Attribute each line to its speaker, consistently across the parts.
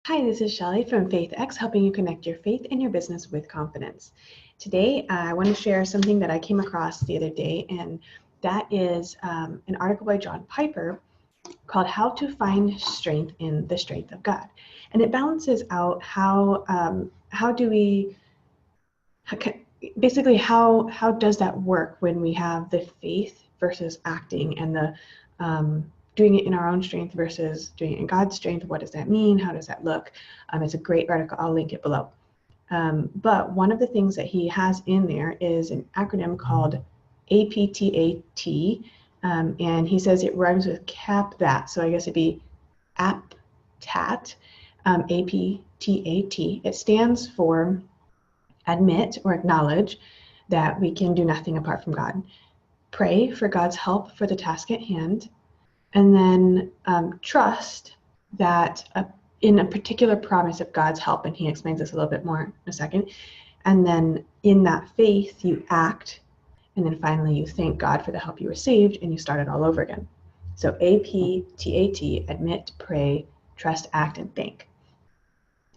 Speaker 1: Hi, this is Shelly from FaithX, helping you connect your faith and your business with confidence. Today, I want to share something that I came across the other day, and that is an article by John Piper called How to Find Strength in the Strength of God. And it balances out how does that work when we have the faith versus acting and the doing it in our own strength versus doing it in God's strength. What does that mean? How does that look? It's a great article. I'll link it below. But one of the things that he has in there is an acronym called APTAT, and he says it rhymes with APTAT, so I guess it'd be APTAT, APTAT. It stands for admit or acknowledge that we can do nothing apart from God. Pray for God's help for the task at hand. And then trust that in a particular promise of God's help, and he explains this a little bit more in a second. And then in that faith, you act. And then finally, you thank God for the help you received, and you start it all over again. So APTAT, admit, pray, trust, act, and thank.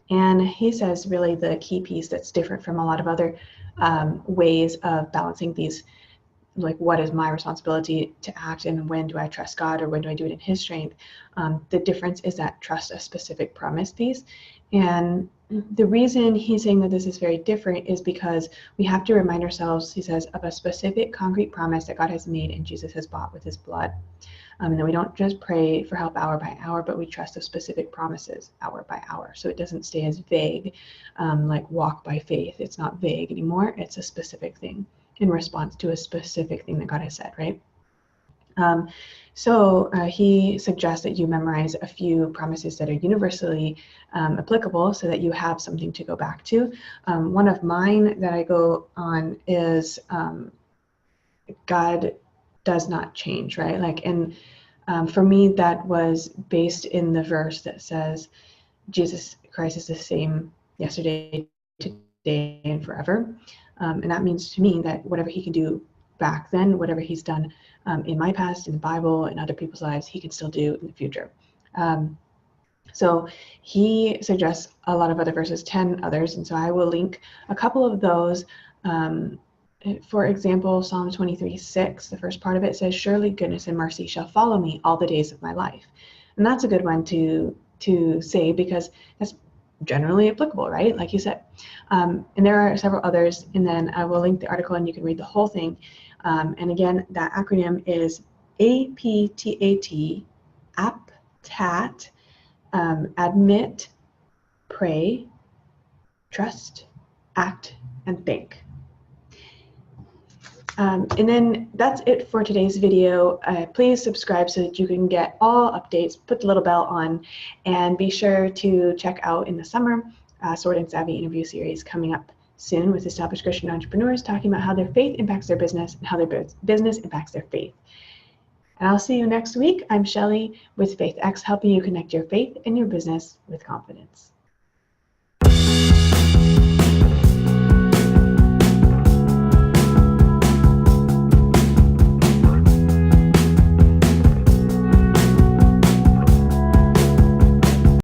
Speaker 1: And he says really the key piece that's different from a lot of other ways of balancing these, like what is my responsibility to act and when do I trust God or when do I do it in his strength. The difference is that trust a specific promise piece. And the reason he's saying that this is very different is because we have to remind ourselves, he says, of a specific concrete promise that God has made and Jesus has bought with his blood. And then we don't just pray for help hour by hour, but we trust the specific promises hour by hour. So it doesn't stay as vague, like walk by faith. It's not vague anymore. It's a specific thing in response to a specific thing that God has said, right? So he suggests that you memorize a few promises that are universally applicable so that you have something to go back to. One of mine that I go on is God does not change, right? And for me, that was based in the verse that says Jesus Christ is the same yesterday, today, and forever. And that means to me that whatever he can do back then, whatever he's done in my past, in the Bible, in other people's lives, he can still do in the future. So he suggests a lot of other verses, 10 others, and so I will link a couple of those. For example, Psalm 23:6, the first part of it says, "Surely goodness and mercy shall follow me all the days of my life." And that's a good one to say because that's generally applicable, right? Like you said. And there are several others, and then I will link the article and you can read the whole thing. And again, that acronym is APTAT, APTAT, admit, pray, trust, act, and think. And then that's it for today's video. Please subscribe so that you can get all updates, put the little bell on, and be sure to check out in the summer Sword and Savvy interview series coming up soon with established Christian entrepreneurs talking about how their faith impacts their business and how their business impacts their faith. And I'll see you next week. I'm Shelly with FaithX, helping you connect your faith and your business with confidence.